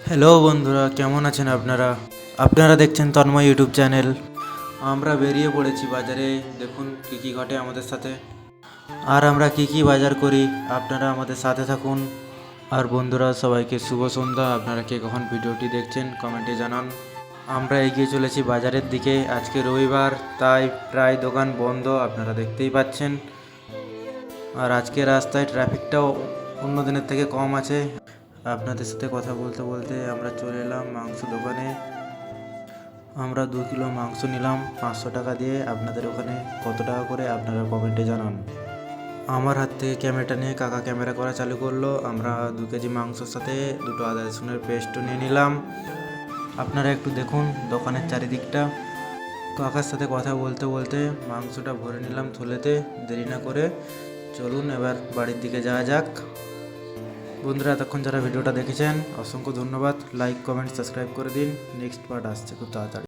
Hello বন্ধুরা, কেমন আছেন আপনারা? আপনারা দেখছেন তন্ময় ইউটিউব চ্যানেল। আমরা বেরিয়ে পড়েছি বাজারে। দেখুন কী কী ঘটে আমাদের সাথে, আর আমরা কি কি বাজার করি। আপনারা আমাদের সাথে থাকুন। আর বন্ধুরা, সবাইকে শুভ সন্ধ্যা। আপনারা কে কখন ভিডিওটি দেখছেন কমেন্টে জানান। আমরা এগিয়ে চলেছি বাজারের দিকে। আজকে রবিবার, তাই প্রায় দোকান বন্ধ, আপনারা দেখতেই পাচ্ছেন। আর আজকে রাস্তায় ট্রাফিকটাও অন্য দিনের থেকে কম আছে। আপনাদের সাথে কথা বলতে বলতে আমরা চলে এলাম মাংস দোকানে। আমরা 2 কিলো মাংস নিলাম 500 টাকা দিয়ে। আপনাদের ওখানে কত টাকা করে আপনারা কমেন্টে জানান। আমার হাত থেকে ক্যামেরাটা নিয়ে কাকা ক্যামেরা করা চালু করলো। আমরা 2 কেজি মাংসের সাথে 2টো আদা রসুনের পেস্টও নিয়ে নিলাম। আপনারা একটু দেখুন দোকানের চারিদিকটা। কাকার সাথে কথা বলতে বলতে মাংসটা ভরে নিলাম থলেতে। দেরি না করে চলুন এবার বাড়ির দিকে যাওয়া যাক। বন্ধুরা, এতক্ষণ যারা ভিডিওটা দেখেছেন অসংখ্য ধন্যবাদ। লাইক, কমেন্ট, সাবস্ক্রাইব করে দিন। নেক্সট পার্ট আসছে খুব তাড়াতাড়ি।